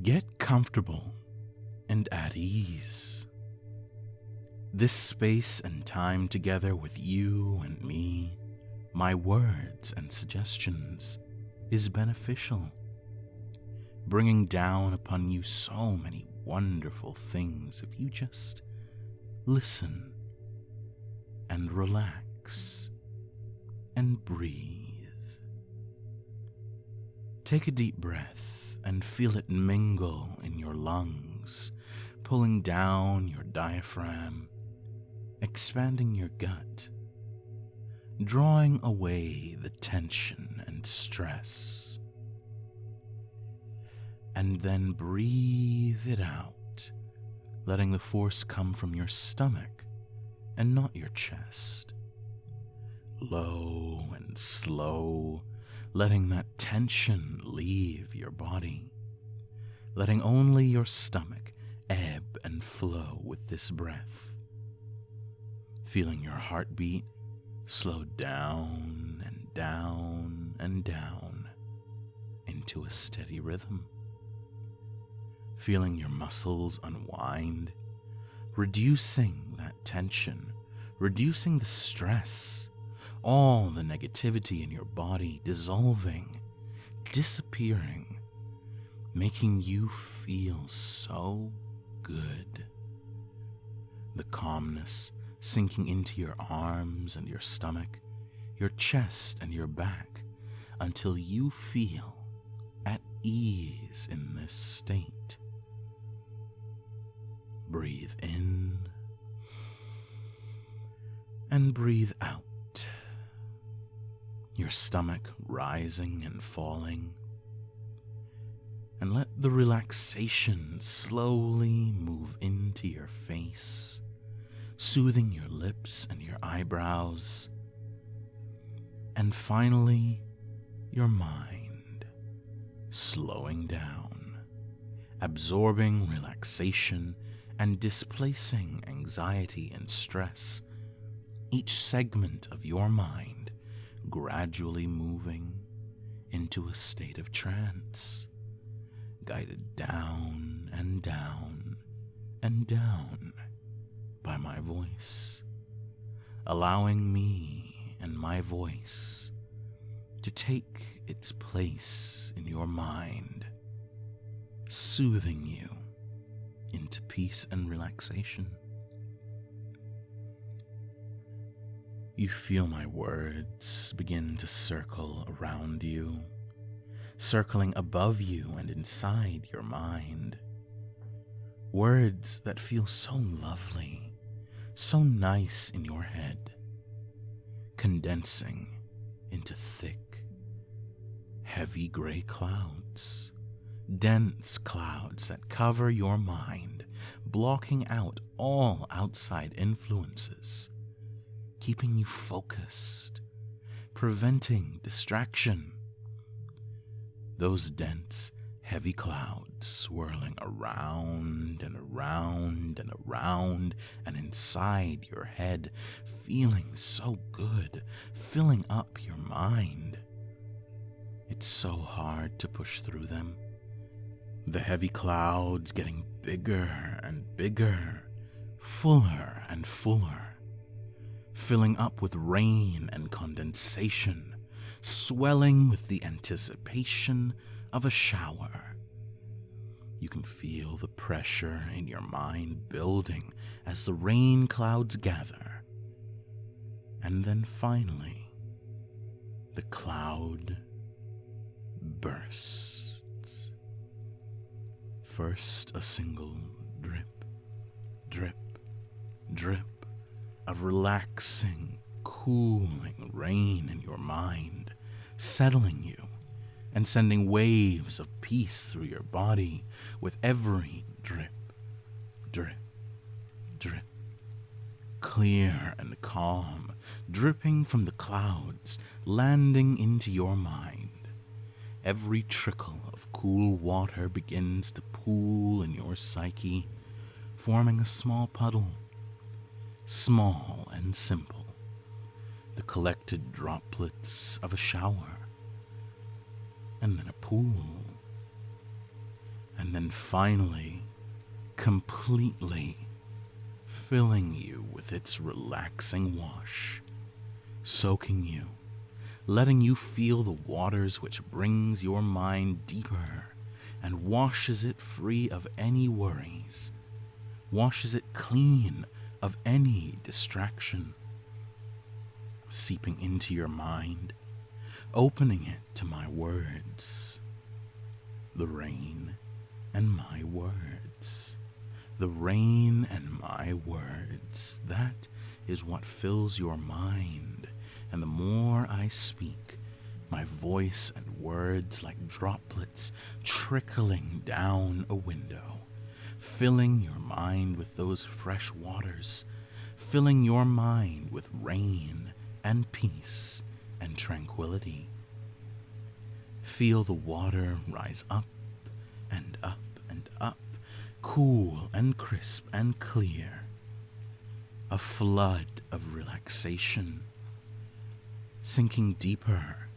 Get comfortable and at ease. This space and time together with you and me, my words and suggestions, is beneficial, bringing down upon you so many wonderful things if you just listen and relax and breathe. Take a deep breath and feel it mingle in your lungs, pulling down your diaphragm, expanding your gut, drawing away the tension and stress. And then breathe it out, letting the force come from your stomach and not your chest. Low and slow, letting that tension leave your body, letting only your stomach ebb and flow with this breath. Feeling your heartbeat slow down and down and down into a steady rhythm. Feeling your muscles unwind, reducing that tension, reducing the stress, all the negativity in your body dissolving, disappearing, making you feel so good. The calmness sinking into your arms and your stomach, your chest and your back, until you feel at ease in this state. Breathe in and breathe out. Your stomach rising and falling, and let the relaxation slowly move into your face, soothing your lips and your eyebrows, and finally your mind, slowing down, absorbing relaxation and displacing anxiety and stress, each segment of your mind gradually moving into a state of trance, guided down and down and down by my voice, allowing me and my voice to take its place in your mind, soothing you into peace and relaxation. You feel my words begin to circle around you, circling above you and inside your mind. Words that feel so lovely, so nice in your head, condensing into thick, heavy gray clouds, dense clouds that cover your mind, blocking out all outside influences, keeping you focused, preventing distraction. Those dense, heavy clouds swirling around and around and around and inside your head, feeling so good, filling up your mind. It's so hard to push through them. The heavy clouds getting bigger and bigger, fuller and fuller, filling up with rain and condensation, swelling with the anticipation of a shower. You can feel the pressure in your mind building as the rain clouds gather. And then finally, the cloud bursts. First, a single drip, drip, drip of relaxing, cooling rain in your mind, settling you and sending waves of peace through your body with every drip, drip, drip. Clear and calm, dripping from the clouds, landing into your mind. Every trickle of cool water begins to pool in your psyche, forming a small puddle, small and simple, the collected droplets of a shower, and then a pool, and and then finally, completely filling you with its relaxing wash, soaking you, letting you feel the waters which brings your mind deeper and washes it free of any worries, washes it clean of any distraction, seeping into your mind, opening it to my words, the rain and my words, the rain and my words. That is what fills your mind, and the more I speak, my voice and words like droplets trickling down a window, filling your mind with those fresh waters, filling your mind with rain and peace and tranquility. Feel the water rise up and up and up, cool and crisp and clear. A flood of relaxation, sinking deeper,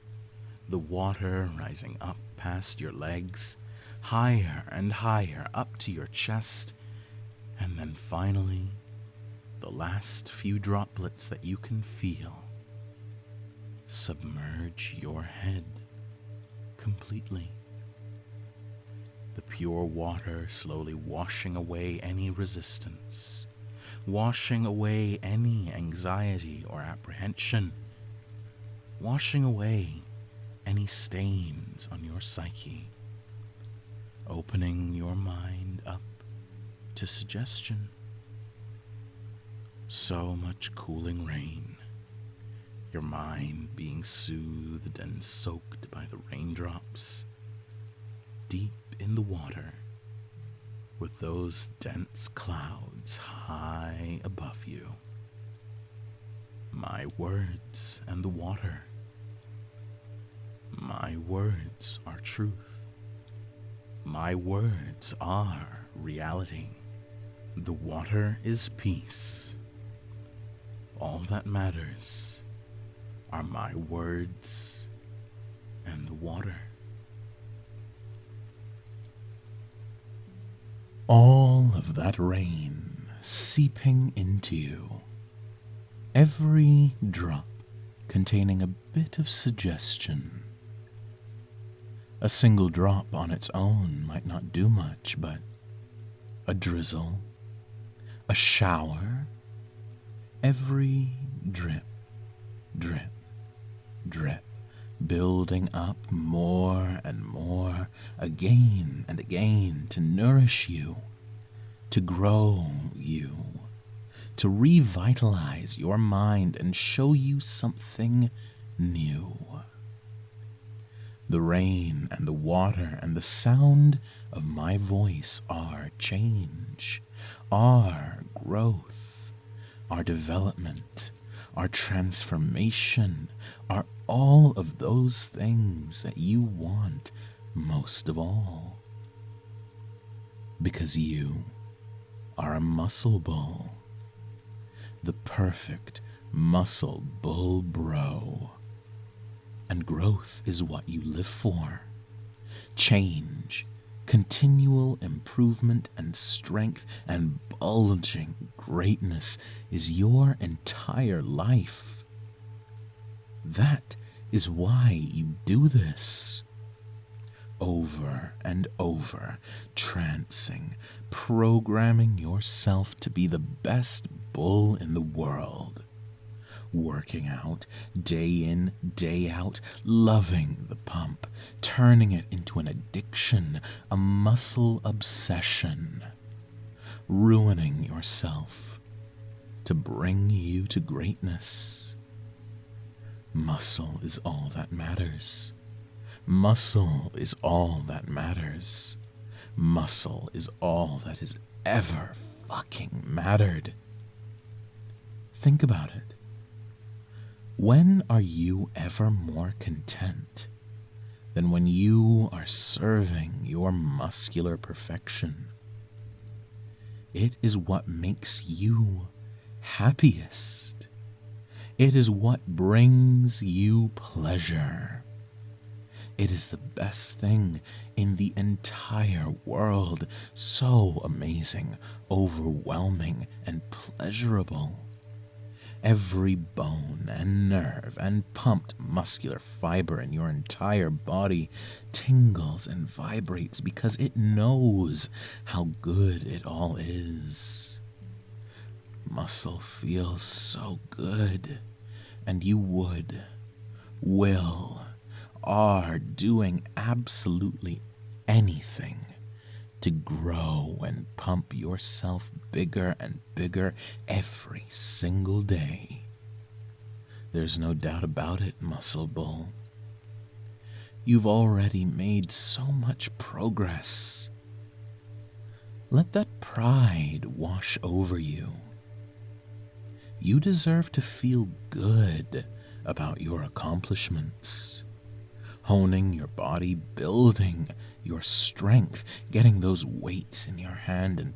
the water rising up past your legs, higher and higher up to your chest, and then finally, the last few droplets that you can feel submerge your head completely. The pure water slowly washing away any resistance, washing away any anxiety or apprehension, washing away any stains on your psyche, opening your mind up to suggestion. So much cooling rain, your mind being soothed and soaked by the raindrops, deep in the water, with those dense clouds high above you. My words and the water. My words are truth. My words are reality. The water is peace. All that matters are my words and the water. All of that rain seeping into you, every drop containing a bit of suggestion. A single drop on its own might not do much, but a drizzle, a shower, every drip, drip, drip, building up more and more, again and again, to nourish you, to grow you, to revitalize your mind and show you something new. The rain and the water and the sound of my voice are change, are growth, our development, our transformation, are all of those things that you want most of all. Because you are a muscle bull, the perfect muscle bull bro. And growth is what you live for. Change, continual improvement and strength and bulging greatness is your entire life. That is why you do this. Over and over, trancing, programming yourself to be the best bull in the world. Working out, day in, day out, loving the pump, turning it into an addiction, a muscle obsession, ruining yourself to bring you to greatness. Muscle is all that matters. Muscle is all that matters. Muscle is all that has ever fucking mattered. Think about it. When are you ever more content than when you are serving your muscular perfection? It is what makes you happiest. It is what brings you pleasure. It is the best thing in the entire world. So amazing, overwhelming, and pleasurable. Every bone and nerve and pumped muscular fiber in your entire body tingles and vibrates because it knows how good it all is. Muscle feels so good, and you are doing absolutely anything to grow and pump yourself bigger and bigger every single day. There's no doubt about it, Muscle Bull. You've already made so much progress. Let that pride wash over you. You deserve to feel good about your accomplishments. Honing your body, building your strength, getting those weights in your hand and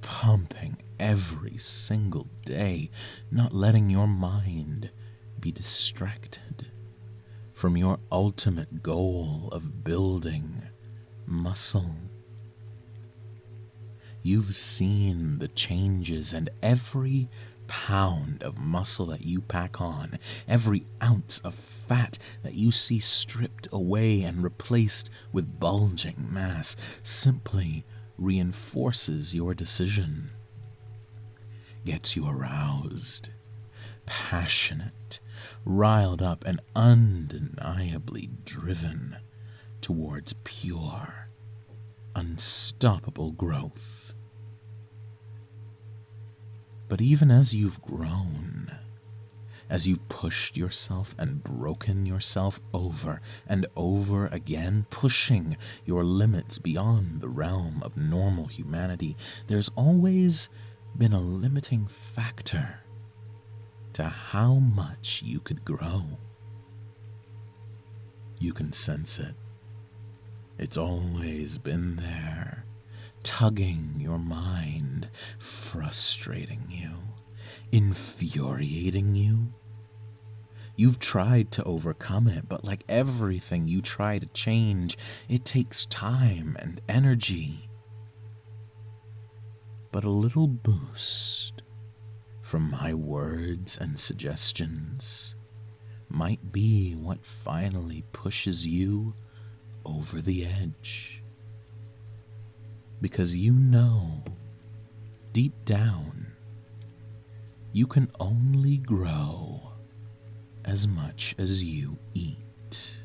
pumping every single day, not letting your mind be distracted from your ultimate goal of building muscle. You've seen the changes, and every pound of muscle that you pack on, every ounce of fat that you see stripped away and replaced with bulging mass simply reinforces your decision, gets you aroused, passionate, riled up, and undeniably driven towards pure, unstoppable growth. But even as you've grown, as you've pushed yourself and broken yourself over and over again, pushing your limits beyond the realm of normal humanity, there's always been a limiting factor to how much you could grow. You can sense it. It's always been there, tugging your mind, frustrating you, infuriating you. You've tried to overcome it, but like everything you try to change, it takes time and energy. But a little boost from my words and suggestions might be what finally pushes you over the edge. Because you know, deep down, you can only grow as much as you eat.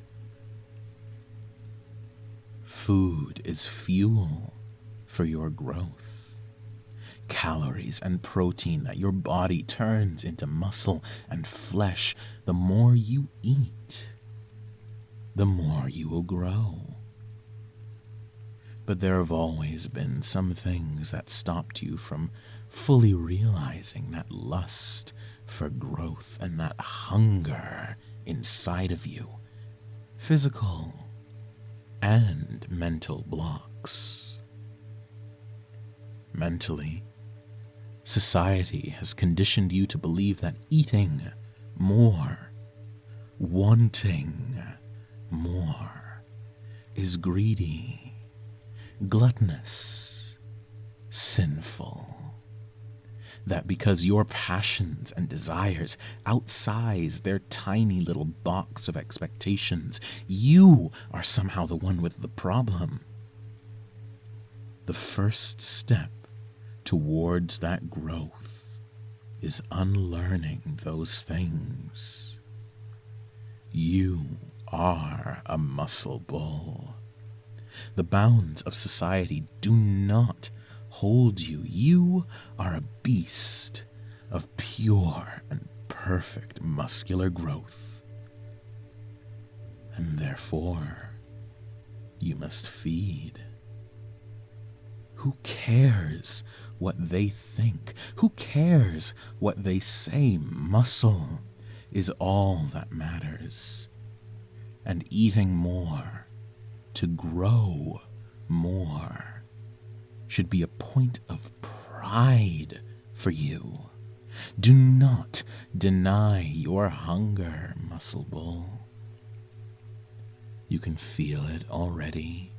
Food is fuel for your growth. Calories and protein that your body turns into muscle and flesh. The more you eat, the more you will grow. But there have always been some things that stopped you from fully realizing that lust for growth and that hunger inside of you. Physical and mental blocks. Mentally, society has conditioned you to believe that eating more, wanting more, is greedy, gluttonous, sinful. That because your passions and desires outsize their tiny little box of expectations, you are somehow the one with the problem. The first step towards that growth is unlearning those things. You are a muscle bull. The bounds of society do not hold you. You are a beast of pure and perfect muscular growth. And therefore, you must feed. Who cares what they think? Who cares what they say? Muscle is all that matters. And eating more to grow more should be a point of pride for you. Do not deny your hunger, muscle bull. You can feel it already,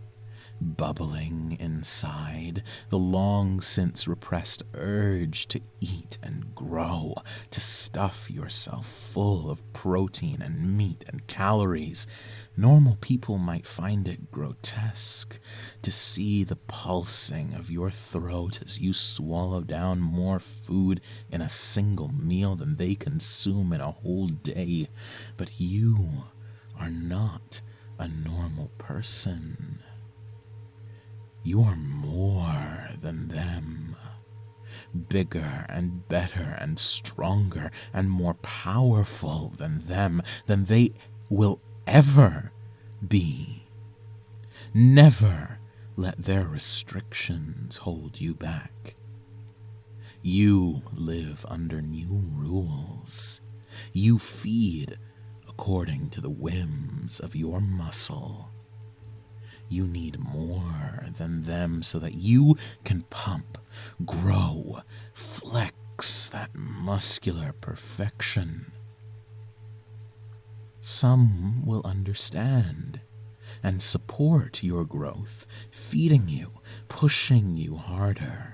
bubbling inside, the long since repressed urge to eat and grow, to stuff yourself full of protein and meat and calories. Normal people might find it grotesque to see the pulsing of your throat as you swallow down more food in a single meal than they consume in a whole day. But you are not a normal person. You are more than them. Bigger and better and stronger and more powerful than them, than they will ever be. Never let their restrictions hold you back. You live under new rules. You feed according to the whims of your muscle. You need more than them so that you can pump, grow, flex that muscular perfection. Some will understand and support your growth, feeding you, pushing you harder.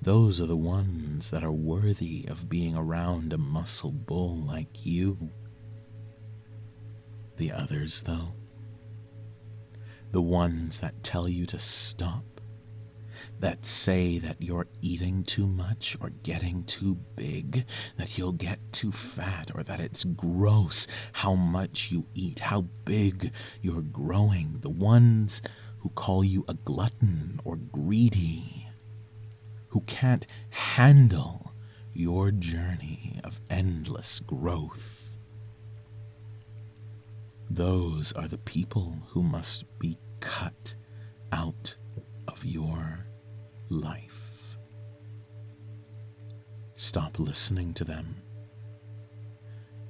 Those are the ones that are worthy of being around a muscle bull like you. The others, though, the ones that tell you to stop, that say that you're eating too much or getting too big, that you'll get too fat, or that it's gross how much you eat, how big you're growing, the ones who call you a glutton or greedy, who can't handle your journey of endless growth. Those are the people who must be cut out of your life. Stop listening to them.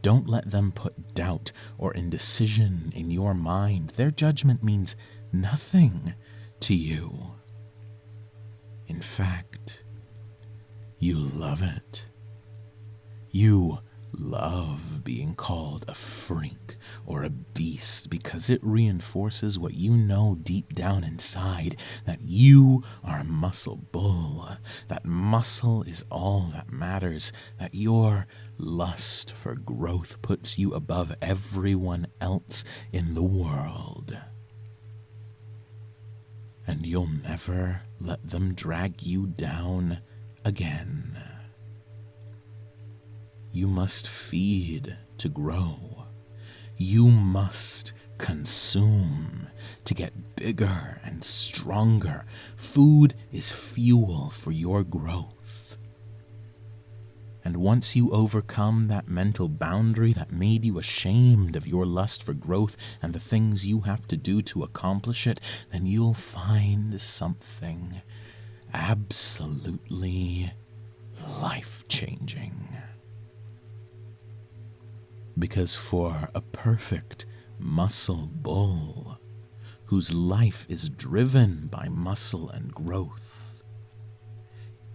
Don't let them put doubt or indecision in your mind. Their judgment means nothing to you. In fact, you love it. You love being called a freak or a beast because it reinforces what you know deep down inside, that you are a muscle bull, that muscle is all that matters, that your lust for growth puts you above everyone else in the world. And you'll never let them drag you down again. You must feed to grow. You must consume to get bigger and stronger. Food is fuel for your growth. And once you overcome that mental boundary that made you ashamed of your lust for growth and the things you have to do to accomplish it, then you'll find something absolutely life-changing. Because for a perfect muscle bull, whose life is driven by muscle and growth,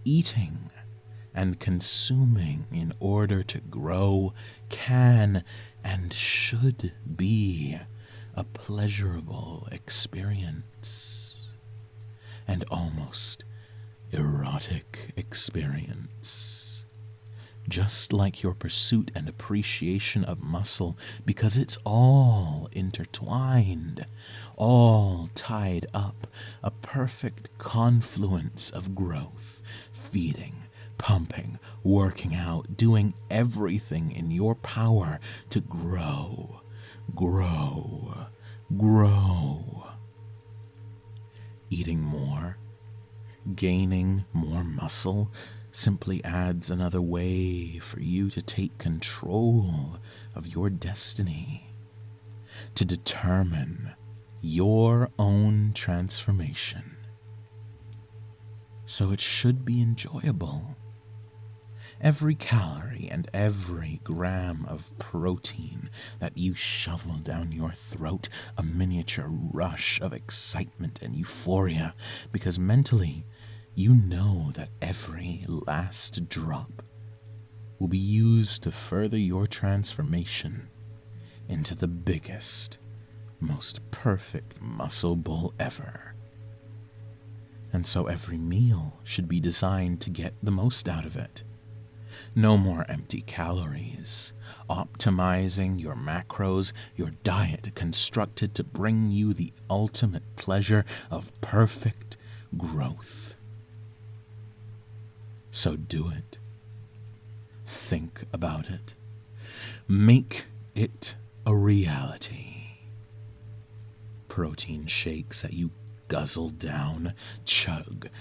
eating and consuming in order to grow can and should be a pleasurable experience, and almost erotic experience. Just like your pursuit and appreciation of muscle, because it's all intertwined, all tied up, a perfect confluence of growth, feeding, pumping, working out, doing everything in your power to grow, grow, grow. Eating more, gaining more muscle, simply adds another way for you to take control of your destiny, to determine your own transformation. So it should be enjoyable. Every calorie and every gram of protein that you shovel down your throat, a miniature rush of excitement and euphoria, because mentally, you know that every last drop will be used to further your transformation into the biggest most perfect muscle bull ever. And so every meal should be designed to get the most out of it. No more empty calories. Optimizing your macros, your diet constructed to bring you the ultimate pleasure of perfect growth. So do it. Think about it. Make it a reality. Protein shakes that you guzzle down, chugging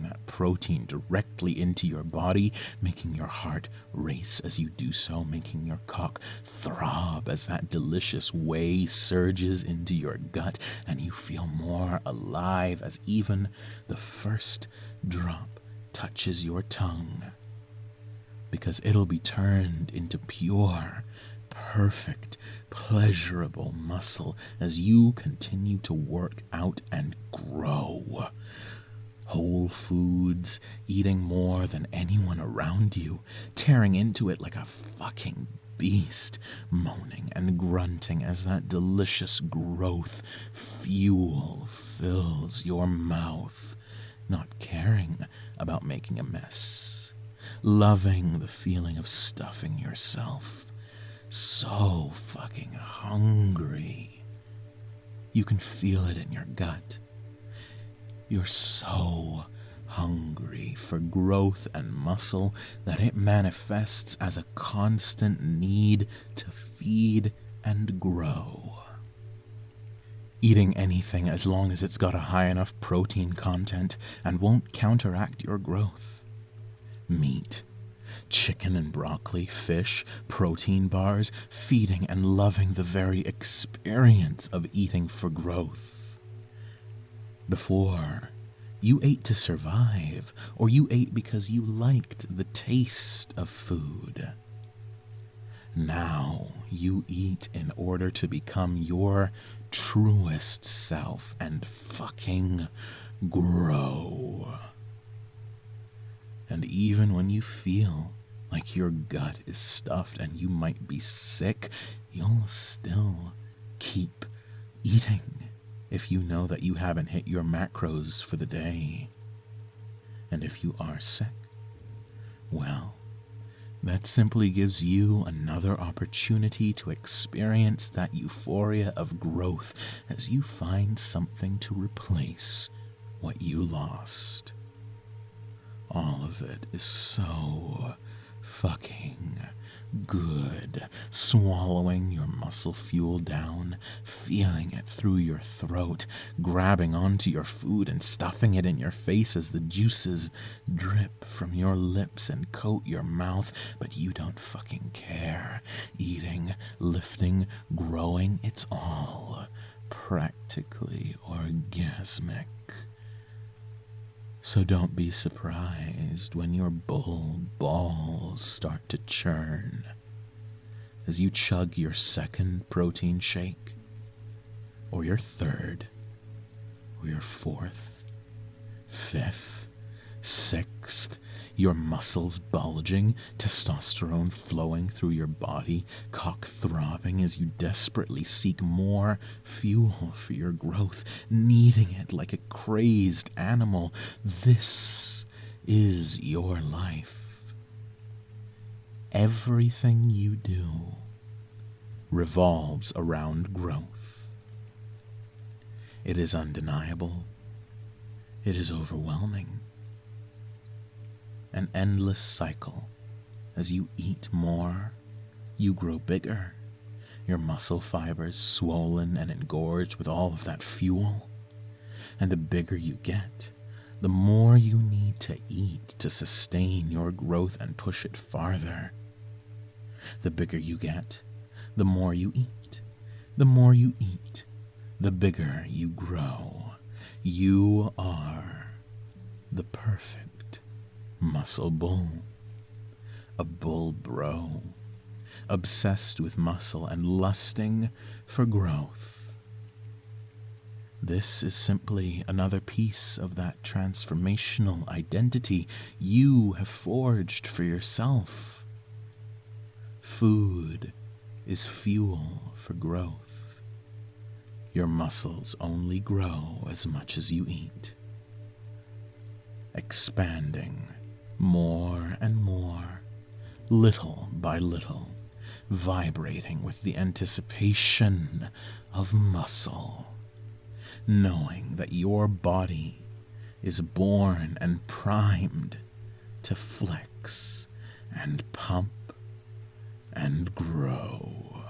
that protein directly into your body, making your heart race as you do so, making your cock throb as that delicious whey surges into your gut, and you feel more alive as even the first drop touches your tongue, because it'll be turned into pure, perfect, pleasurable muscle as you continue to work out and grow. Whole foods, eating more than anyone around you, tearing into it like a fucking beast, moaning and grunting as that delicious growth fuel fills your mouth, not caring about making a mess, loving the feeling of stuffing yourself. So fucking hungry. You can feel it in your gut. You're so hungry for growth and muscle that it manifests as a constant need to feed and grow. Eating anything as long as it's got a high enough protein content and won't counteract your growth. Meat, chicken and broccoli, fish, protein bars, feeding and loving the very experience of eating for growth. Before, you ate to survive, or you ate because you liked the taste of food. Now, you eat in order to become your truest self and fucking grow. And even when you feel like your gut is stuffed and you might be sick, you'll still keep eating if you know that you haven't hit your macros for the day. And if you are sick, well, that simply gives you another opportunity to experience that euphoria of growth as you find something to replace what you lost. All of it is so fucking good. Swallowing your muscle fuel down, feeling it through your throat, grabbing onto your food and stuffing it in your face as the juices drip from your lips and coat your mouth, but you don't fucking care. Eating, lifting, growing, it's all practically orgasmic. So don't be surprised when your bull balls start to churn as you chug your second protein shake, or your third, or your fourth, fifth, sixth, your muscles bulging, testosterone flowing through your body, cock throbbing as you desperately seek more fuel for your growth, needing it like a crazed animal. This is your life. Everything you do revolves around growth. It is undeniable. It is overwhelming. An endless cycle. As you eat more, you grow bigger, your muscle fibers swollen and engorged with all of that fuel. And the bigger you get, the more you need to eat to sustain your growth and push it farther. The bigger you get, the more you eat. The more you eat, the bigger you grow. You are the perfect muscle bull, a bull bro, obsessed with muscle and lusting for growth. This is simply another piece of that transformational identity you have forged for yourself. Food is fuel for growth. Your muscles only grow as much as you eat, expanding more and more, little by little, vibrating with the anticipation of muscle, knowing that your body is born and primed to flex and pump and grow.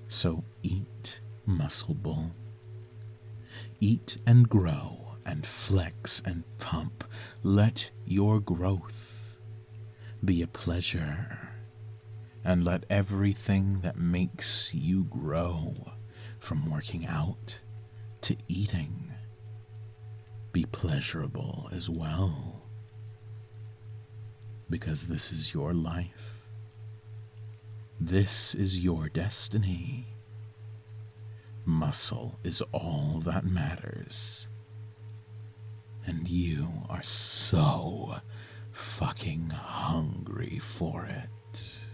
So eat, muscle bull. Eat and grow and flex and pump. Let your growth be a pleasure, and let everything that makes you grow, from working out to eating, be pleasurable as well. Because this is your life. This is your destiny. Muscle is all that matters. And you are so fucking hungry for it.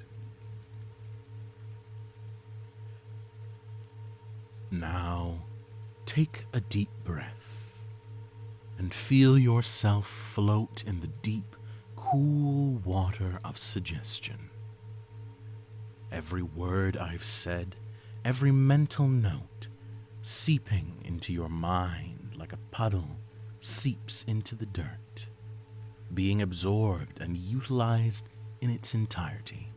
Now, take a deep breath and feel yourself float in the deep, cool water of suggestion. Every word I've said, every mental note, seeping into your mind like a puddle seeps into the dirt, being absorbed and utilized in its entirety.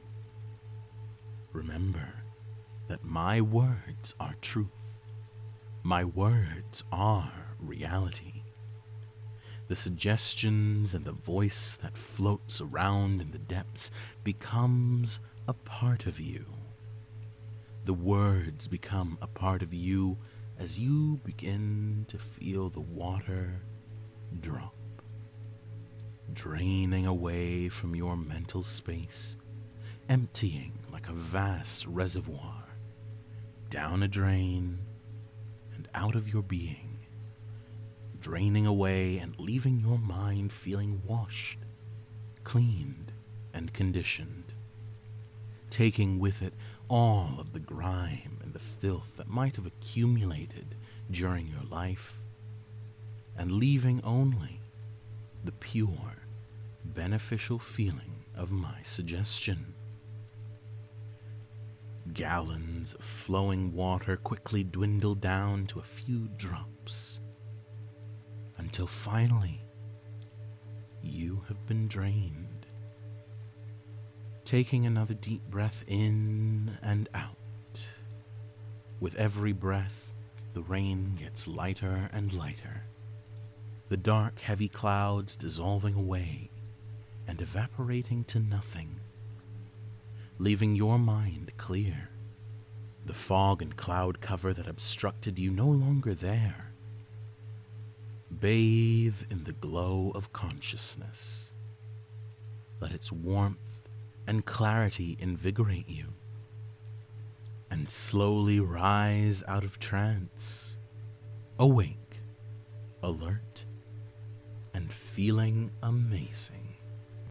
Remember that my words are truth. My words are reality. The suggestions and the voice that floats around in the depths becomes a part of you. The words become a part of you as you begin to feel the water drop, draining away from your mental space, emptying like a vast reservoir, down a drain and out of your being, draining away and leaving your mind feeling washed, cleaned, and conditioned, taking with it all of the grime and the filth that might have accumulated during your life, and leaving only the pure, beneficial feeling of my suggestion. Gallons of flowing water quickly dwindle down to a few drops, until finally you have been drained. Taking another deep breath in and out. With every breath, the rain gets lighter and lighter, the dark, heavy clouds dissolving away and evaporating to nothing, leaving your mind clear, the fog and cloud cover that obstructed you no longer there. Bathe in the glow of consciousness. Let its warmth and clarity invigorate you, and slowly rise out of trance, awake, alert, and feeling amazing.